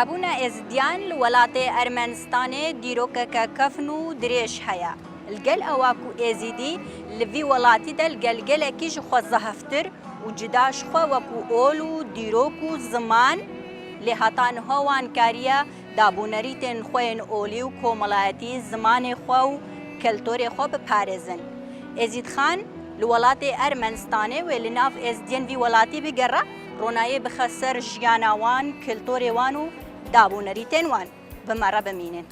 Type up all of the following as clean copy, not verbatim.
هەبوونە ئێزدیان لە وڵاتێ ئەرمەنستانê dîrokeke kefn û dirêj heye. Li gel ewa ku êzîdî li vî welatî de li gel gelekî ji xwe zeheftir û cida ji xwe wekû ol û dîrok û ziman lê heta niha wan kariye dabûnerîtên xwe yên olî û komelayetî zimanê xwe û keltorê xwe biparêzin. Êzîdxan li welatê Ermenistanê wê li nav êzdiyên vî welatî bigere ronayê bixe ser jiyana wan, keltorê wan û dabûnerîtên wan. Bimere bimînin.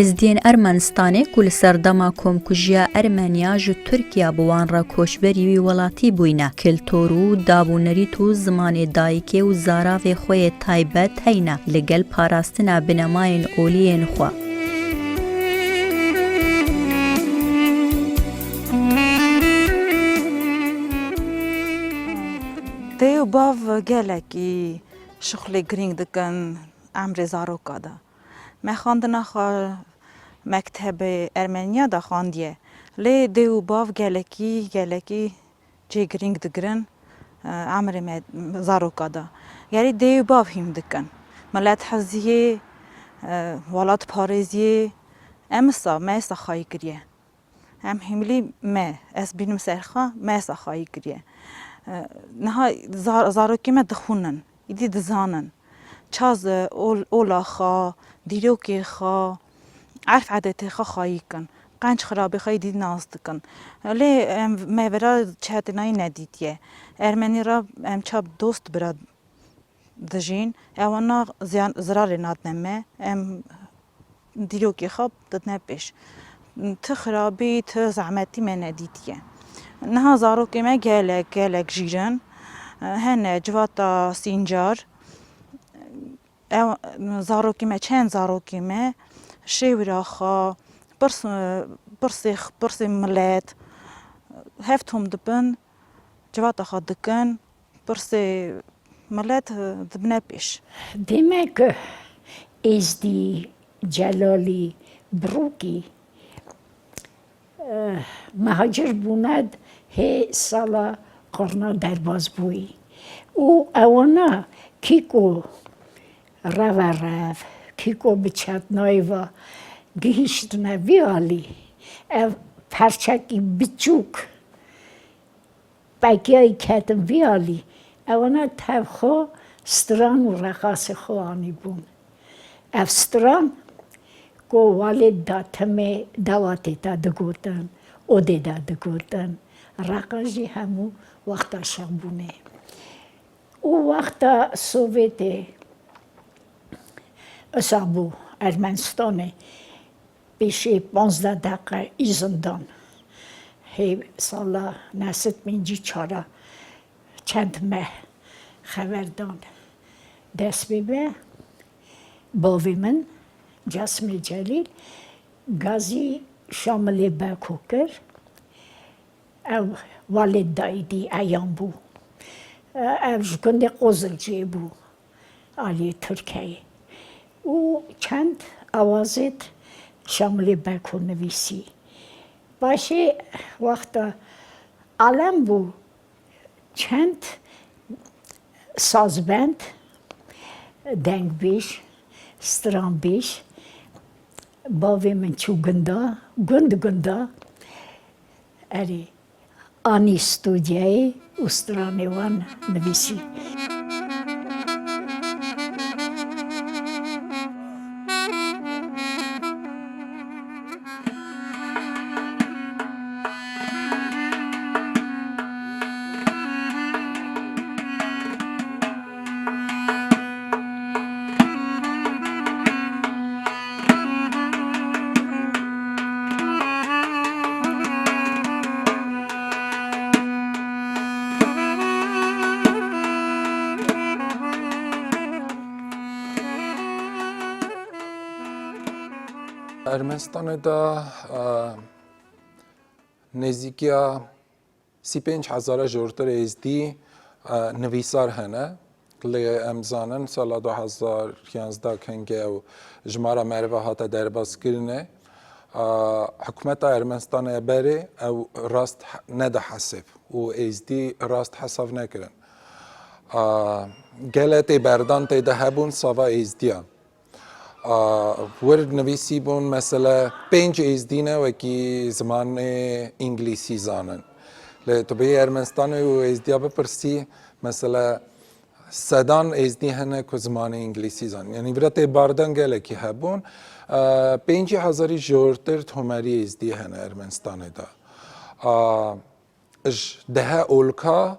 êzdiyên Ermenistanê ku li ser dema komkujiya Ermeniya ji Tirkiya bi wan re koçberî wî welatî bûyne, keltor û dabûnerît û zimanê dayîkê û zaravê xwe yê taybet heyne li gel parastina binemayên oliyên xwe. Dê û bav gelekî şixulê girîng dikin emrê zaroka de. Me xandina xwe mektebê Ermeniya de xandiye. Lê dê û bav gelekî cê girîng digirin emrê me zaroka de. Gerî dê û bav hîm dikin. Millet heziyê, welat parêziyê, em êsa me êsa xayî kiriye. Em hîmilî me, ez bînim ser xwe, me êsa xayî kiriye. Niha zarokê me dixwînin, îdî dizanin. Çaz ola xwe, dîrokê xwe, erf edetê xwe xayî kin. Qenc xirabê xwe îdî nas dikin. Lê me vira çetinayî nedîtiye. Ermenî re em çap dost bira dijîn, ewana zirarê nadine me, em dîrokê xwe didine pêş. Ti xirabî, ti zehmetî me nedîtiye. Niha zarokê me gelek jîrin, hene civata sîncar, zarokê me çend zarokê me şêwîra xwe, pirsê millet hev tom dibin, civata xwe dikin, pirsê millet dibine pêş. Demek êzdî, celalî, birokî مهاجر بوند هی سالا قرنا درباز بوی او اوانا کیکو رف کیکو بچت نایوا گیشت نویالی پرچکی بچوک بگیای کتم ویالی اوانا تفخو ستران و رخاص خوانی بون اف ستران کو والد داتمه دواتی تا دگوتن او دیده دگوتن رقاجی همو وقتا شنبونه او وقتا سوویت اصابو ارمنستانه بیشی 15 دقیقه ایزندان هی سالا نست منجی چارا چند مه خبردان دست بیبه باوی من جسم جلیل گازی شامل باکو کر او والد دایدی ایام بو او جگند قوزل جی بو آلی ترکیه او چند آوازت شامل باکو نویسی باشه وقتا علم بو چند سازبند دنگ بیش ستران بیش باوی من چو گندا اری آنی استودیای استرانی وان نویسی Ermenistanê de nêzikiya 35,000 ji orter êzdî nivîsar hene. Lê em zanin sala 2011 kengê ew jimara merve hate derbas kirine. حکومت ارمنستان بره او راست نده حسب و ازدی راست حساب نکرن گلت بردان تیده هبون سوا ازدیا ورد نویسی بون مثلا 5 ازدینه وکی زمان انگلیسی زانن تو به ارمنستان و ازدیا بپرسی مثلا سدان ازدی هنه که زمان انگلیسی زان یعنی برات باردان گله که هبون 5000 جورتر توماری ازدی هنه ارمنستان دا ده اولکا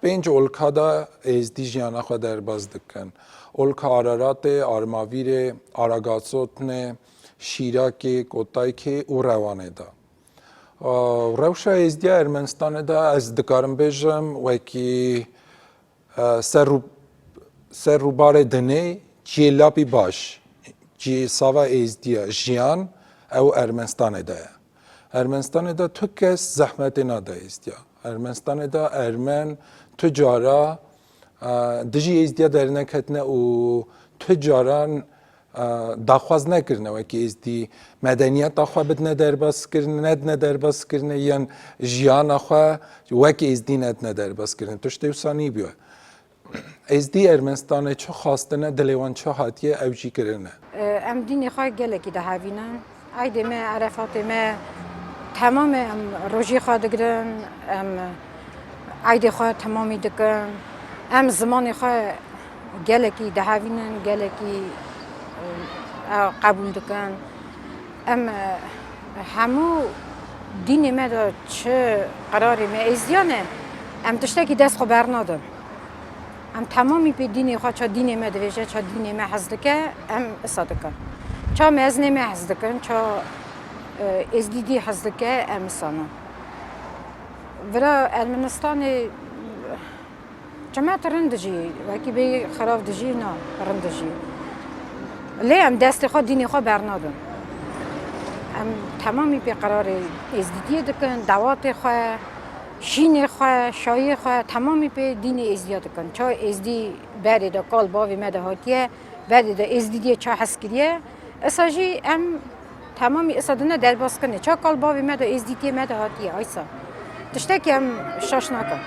5 اولکا دا ازدی جیانا خود در باز دکن اولکا آرارات آرماویر آراگاسوتن شیراک کوتای که او روانه دا روشا ازدی ارمنستان دا از دکارم بجم وکی سر روبار دنه جی لاپی باش جی ساوا ازدیا جیان او ارمنستان دا ارمنستان دا تو کس زحمت نادا ازدیا ارمنستان دا ارمن تجارا دجی ازدیا در نکتنه و تجاران داخواز نکرنه وکی ازدی مدنیت آخوا بدنه در باز کرنه ندنه در باز کرنه یان جیان آخوا وکی ازدی ندنه در باز کرنه توشته وسانی بیو ازدی ارمنستان چه خواستنه دلیوان چه هاتیه اوجی کرنه ام دینی خواه گله که ده هاوینن ایده ما عرفات ما تمام ام روژی خواه دگرن ام ایده خواه تمامی دکن ام زمان خواه گله که ده هاوینن گله که قبول دکن ام همو دینی ما دا چه قراری ما ازدیانه ام تشتکی دست خو برنادم ام تمامی به دینی خواه چه دینی ما دویجه چه دینی ما حز دکه ام اصادکن چه مزنی ما حز دکن چه ازدیدی حز دکه ام اصانه ورا ارمنستان جماعت رندجی وکی بی خراب دجی نه رندجی لی ام دست خواه دینی خواه برنادم ام تمامی به قرار ازدیدی دکن دوات خواه شین خواه شایی خواه تمامی به دین ازدیاد کن چه ازدی بعد دا کال باوی مده هاتیه بعد دا ازدیدی چه حس کریه اساجی ام تمامی اسادنه در باز کنه چه کال باوی مده ازدیدی مده هاتیه ایسا تشته که ام شاش نکن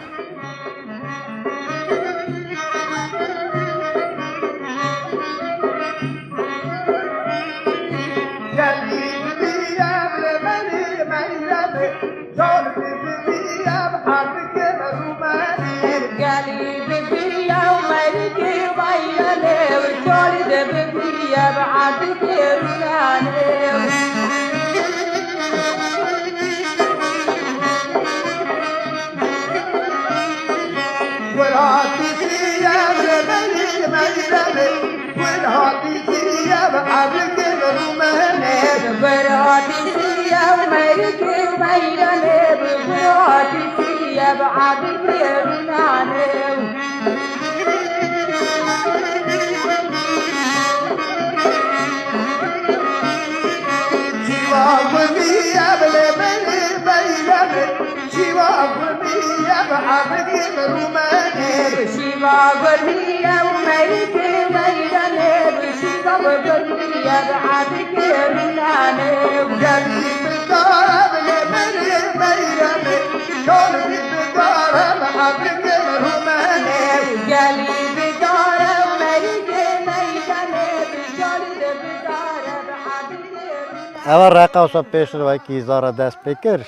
اول رقاصا پیش رو که زار دست بکر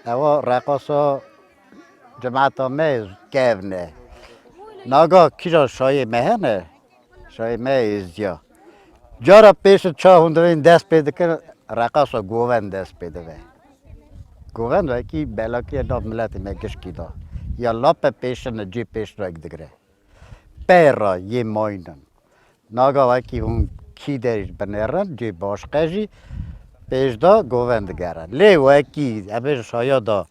اول رقاصا جماعت میز کهنه ناگاه کجا شای مهنه شای میز جارا پیش چه هندوین دست پیدا کر رقاصا گووند دست پیدا و گووند و کی بلاکی داد ملت مگش کی دا یا لاپ پیش نجی پیش رو دگره پیرا یه ماینن ناگاه و کی هم کی دریش بنرن جی باش قجی پیش دا گووند گرن لی و کی ابر شایا دا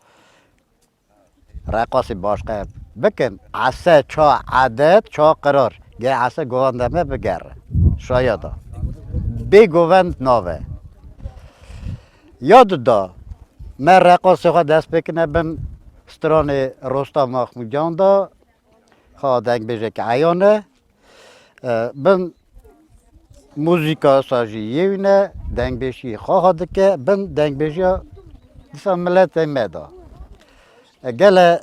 رقاص باش قب بکن عسى چه عادت چه قرار گه عسى گووند همه بگره شایا دا بی گووند ناوه یاد دا من رقاص خود دست بکنه بم ستران روستا محمود جان دا خواه دنگ بیشه که عیانه بم موزیکا ساجی یونه دنگ بیشی خواه دکه بن دنگ بیشی دیسا ملت مدا گل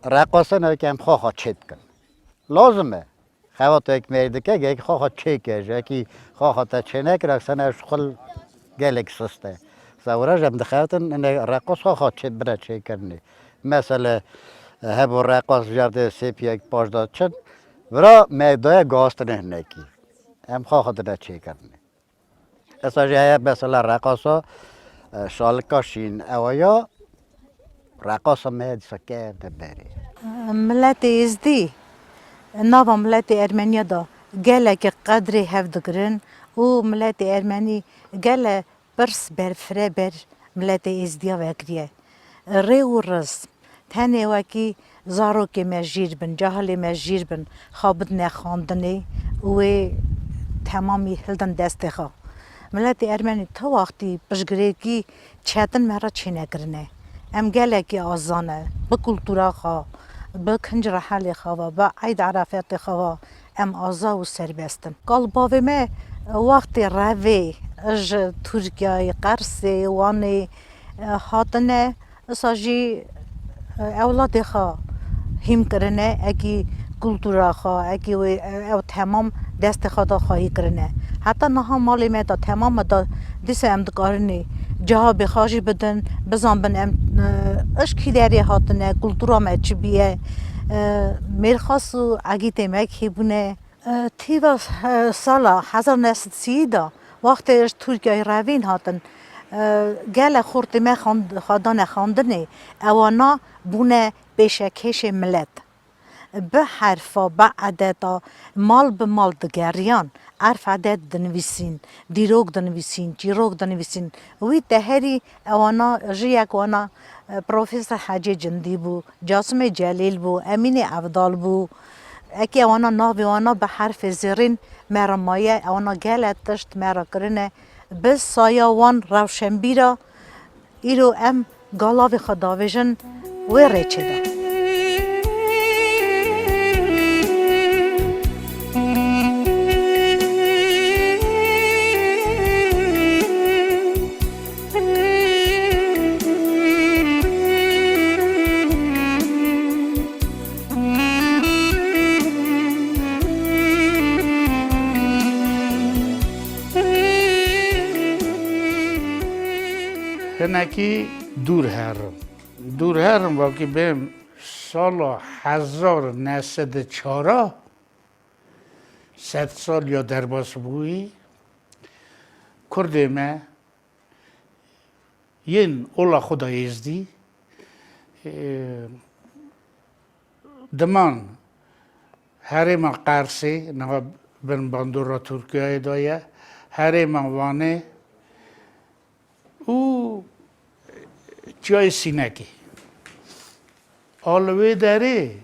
رقاصه نه که هم خواه چیت کن لازمه خواه تو یک مرده که یک خواه چی که کی خواه تا چی نکر اکسانه شخل گلک سسته سوارش هم دخواتن این رقاص خواه چی بره چی کرنی مثلا هبو رقاص جرده سیپی یک پاش داد چند ورا میدای گاست نه نکی هم خواه داره چی کرنی اساجی های مثلا رقاصا شالکاشین اویا رقاصا مید سکر دبری ملت ازدی ناوا ملت ارمنیا دا گله که قدری هفدگرن و ملت ارمنی گله برس برفره بر ملت ازدیا وکریه ری و رز تنه وکی زارو که مجیر بن جاهل مجیر بن خوابد نخاندنی و تمامی هلدن دست خواه ملت ارمنی تا وقتی پشگریگی چتن مرا چی نگرنه ام گله که آزانه به کلتورا خواه به کنجر حال خواه به عید عرفات خواه ام آزا و سربستن قال باوی ما وقت روی از ترکیه قرص وانی هاتنه ساجی اولاد خواه هم کرنه اکی کلتورا خواه اکی او تمام دست خدا خواهی کرنه حتی نها مالی می دا تمام دا دیسه ام دکارنی جاها بخواجی بدن بزن بن ام اشکی داری هاتنه کلتورا ما چی بیه میرخواست و عگیت مکی بونه تیوا سالا 1930 دا وقتی از ترکیه روین هاتن گل خورد ما خواندن خواندنی اوانا بونه پیشکش ملت به حرفا به عددا مال به مال دگریان عرف عدد دنویسین دیروگ دنویسین جیروگ دنویسین وی دهری اوانا جیک وانا پروفیسور حاجی جندی بو جاسم جلیل بو امین عبدال بو اکی اوانا ناوی وانا به حرف زرین مرمایه اوانا گلت تشت مرا کرنه بس سایا وان روشنبیرا ایرو ام گالاوی خداویجن و ریچه دا هنکی دور هرم واقعی بهم سال 1904 100 سال یا درباس بویی کرده ما ین اولا خدا یزدی دمان هرم قرصی نه بن باندورا ترکیه دایه هرم وانه او جای سینکی آلوه داره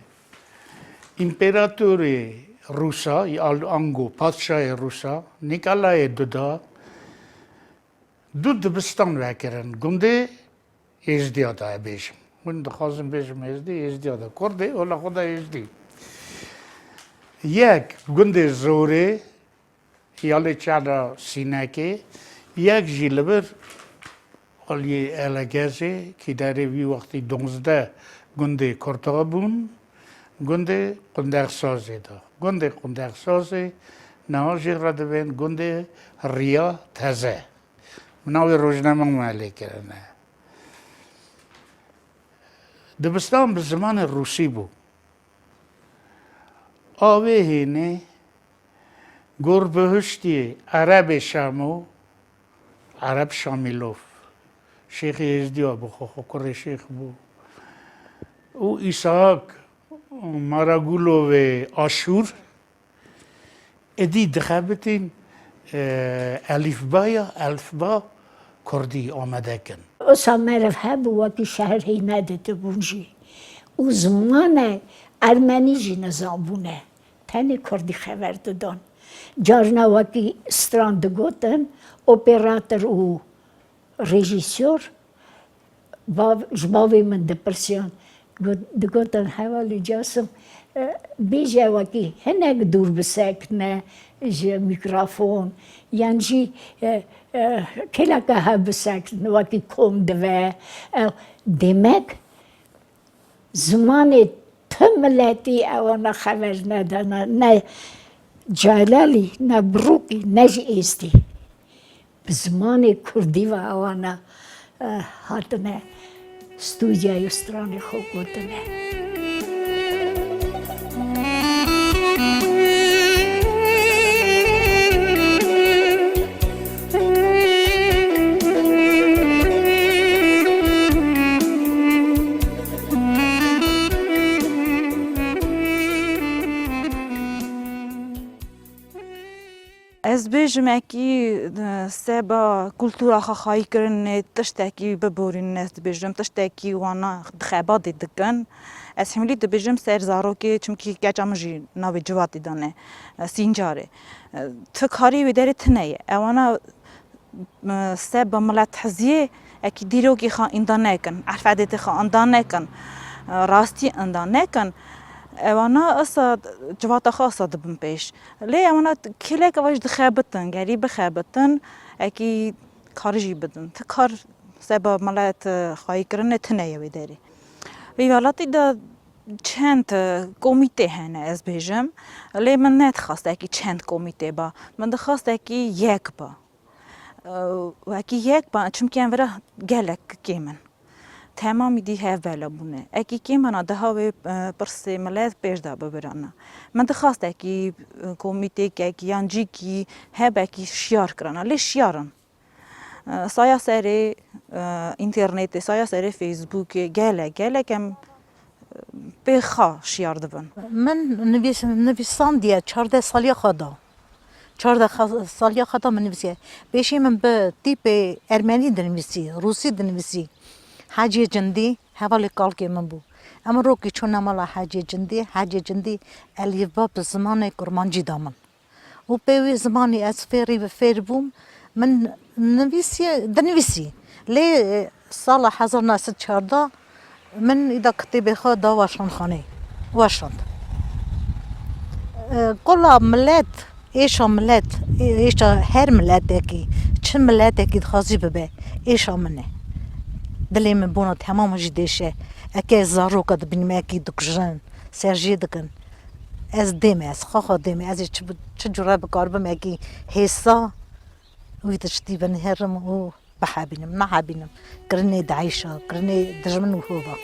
امپراتور روسا یا آنگو پادشاه روسا نیکالای دودا دو دبستان وکرن گنده ازدیاده بیشم گنده خواستم بیشم ازدیاده کرده اولا خدا ازدی یک گنده زوره یالی چالا سینکی یک جیلبر آلی الگازه که در وی وقتی 12 گنده کرتا بون گنده قندق سازه دا گنده قندق سازه نهاجی را دوین گنده ریا تازه مناوی روزنامه معلی کرنه دبستان به زمان روسی بو آوه هینه گربهشتی عرب شامو عرب شامیلوف شیخ یزدیا بو خوکر شیخ بو او ایساق ماراگولو و آشور ادی دخبتین الفبا کردی آمده کن اصلا معرف هبو وکی شهری ندیده بونجی او زمان ارمنی جی نظام بونه تنی کردی خبر دادن جارنا وکی استراند گوتن اپراتور او رژیسور جباوی من دپرسیون دگوتن حوالی جاسم بیجه وکی هنگ دور بسکنه جه میکروفون یعنی جی کلا که ها بسکنه وکی کم دوه demek زمان تملتی اوانا خبر ندانا نه جلالی نه بروکی نه ایستی بزمان کردی و اوانا هاتنه استودیای استرانی خوب بودنه از بیشم اکی سبا کلتورا خواهی کردن تشتکی ببورین از بیشم تشتکی وانا خبادی دکن از حملی بیشم سرزارو که چمکی کجامجی نوی جواتی دانه سینجاره تکاری و داره تنیه اوانا سبا ملت حزیه اکی دیرو که خان اندانه کن عرفادت خان اندانه کن راستی اندانه کن اوانا اصلا جوات خاصة دبن بيش ليه اوانا كلك واش دخابتن قريب خابتن اكي خارجي بدن تكار سبب ملات خواهی کرنه تنیه ویداری ویولاتی دا چند کمیته هنه از بیشم لی من نت خواست اکی چند کمیته با من دخواست اکی یک با و اکی یک با چون که انوره گلک کیمن تمامی دی هفته بونه. اکی کی من آده و پرسه ملت پیش دا ببرانه. من دخواست اکی کمیته که اکی یانجی کی هب اکی شیار کرانه. لی شیارن. سایه سری اینترنت، سایه سری فیسبوک گله کم بخوا شیار دبن. من نویسان دیه 14 سالی خدا. 14 سالی خدا من نویسیه. بیشی من به تیپ ارمنی دنویسی، روسی دنویسی. حاجی جندی حوالی کال که من بود. اما رو که چون نمالا حاجی جندی الیوه به زمان کرمانجی دامن. و به زمانی از فری و فری بوم من دنویسی. لی سال 1914 من اذا کتیب خود واشان خانه واشاند. کلا ملت ایشا هر ملت کی چه ملت کی خاصی ببه ایشا منه. دلی من بونا تمام جدیشه اکی زارو کد بینم اکی دکجن سرجی دکن از دم از خا دم از چه جوره بکار بم اکی حسا ویدشتی بن هرم و بحابینم ما حابینم کرنی دعیشا کرنی دجمن و هوا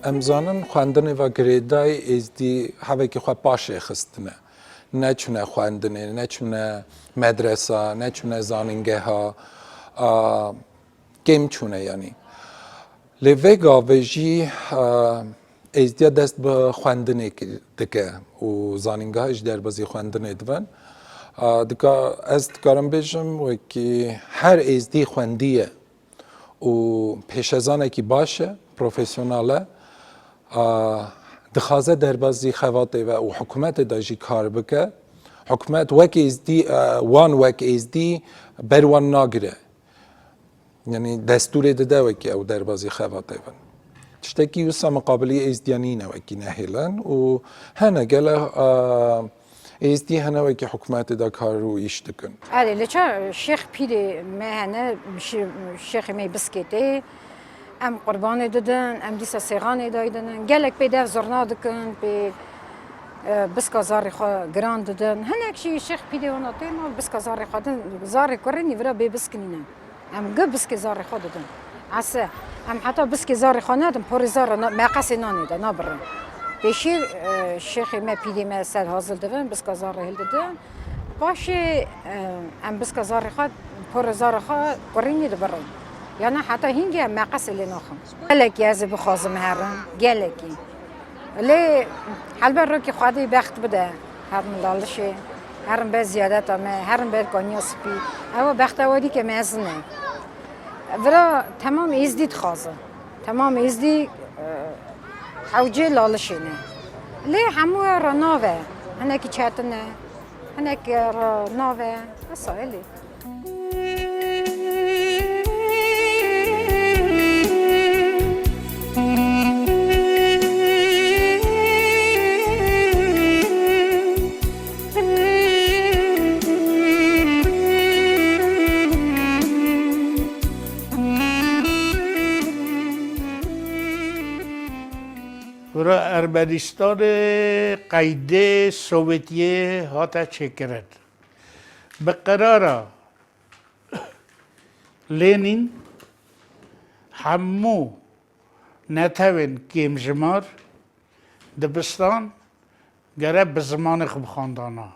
امزانن خواندن و گریدای از دی هوا که خواه باشه خستنه نه چونه خواندنه نه چونه مدرسه نه چونه زانینگه ها گیم چونه یعنی لیوگا ویجی از دی دست به خواندنه دکه و زانینگه ها اجدر بازی خواندنه دوان دکه از دکارم بیشم و که هر از دی خواندیه و پیشزانه که باشه پروفیسیوناله دخوازه در بازی خواته و حکومت داشتی کار بکه حکومت وکی از دی وکی از دی بروان ناگره یعنی دستور داده وکی او در بازی خواته و تشتکی وسا مقابلی از دیانین وکی نهیلن و هنه گله از دی هنه وکی حکومت دا کار رو ایش دکن آره لچه شیخ پیری مهنه شیخ می بسکته ام قربان دادن ام دیسا سیغان دادن گلک پیدا زرنا دکن به بسکازار خو گران دادن هنک شی شیخ پیدا و ناتین و بسکازار خو دادن زار کرنی ورا به بسکنینه ام گب بسکازار خو دادن عسى ام حتی بسکازار خو ندم پر زار مقاس نانی ده نبرن بشی شیخ ما پیدا ما سر حاضر دادن بسکازار هل دادن باشه ام بسکازار خو پر زار خو کرنی دبرن یعنی حتی هنگی مقاس لی نخم. گلکی از بخوازم هرم گلکی. لی حال رو که خودی بخت بده هر ملالشه هرم به زیادت همه هرم به کنیاس پی. اما بخت آوری که مزنه. ورا تمام ازدی خازه تمام ازدی حوجه لالشینه لی همو را ناوه هنکی چاتنه هنکی را ناوه اسایلی ورا ارمنستان قیده سوویتیه هاتا چه کرد به قرار لینین همو نتوین کمجمار دبستان گره به زمان خوب خاندانا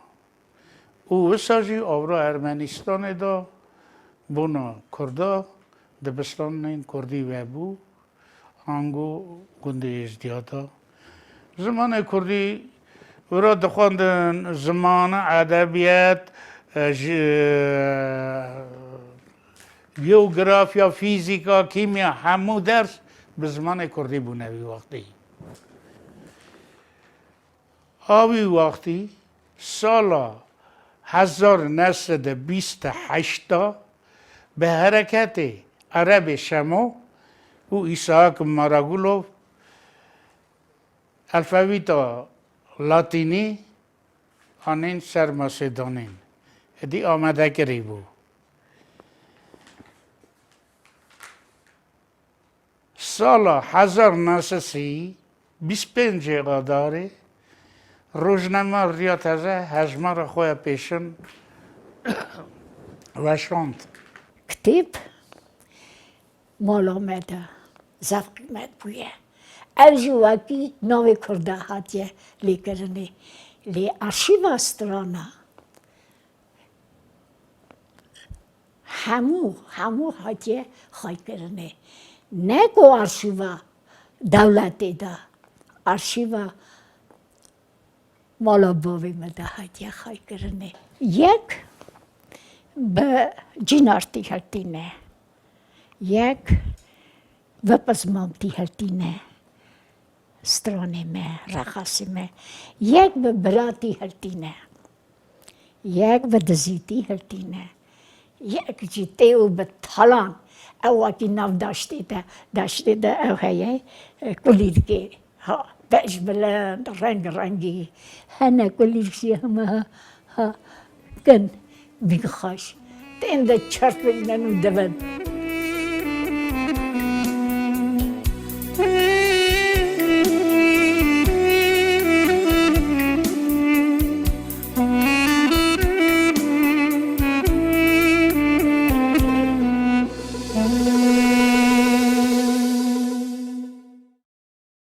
او وساجی آورا ارمنستان دا بونا کردا دبستان این کردی و بو آنگو گنده ازدیادا زمان کردی ورا دخواندن زمان ادبیات جغرافیا فیزیکا کیمیا همو درس به زمان کردی بونوی وقتی آوی وقتی سال 1928 به حرکت عرب شما و ایساک ماراگولوف الفابیتا لاتینی آنین سرماسدانین ادی آمده کری بود سال 1930 25 آذر روزنامه ریاضه هجمار خواه پیشن و شاند کتاب مال آمده زفت قیمت بویه الجواکی نوی کرده هاتیه لی کرنه لی ارشیو استرانا همو هاتیه خواهی کرنه نه کو ارشیو دولتی دا ارشیو مالا باوی مده هاتیه خواهی کرنه یک به جینارتی هلتینه یک و پس مامتی هلتینه سترانه مه رخصی مه یک به براتی هلتینه یک به دزیتی هلتینه یک جیته و به تالان او اکی ناف داشته ده او هیه کلید که ها بهش بلند رنگی هنه کلید که همه ها کن بیخوش تین ده چرت بینن و دون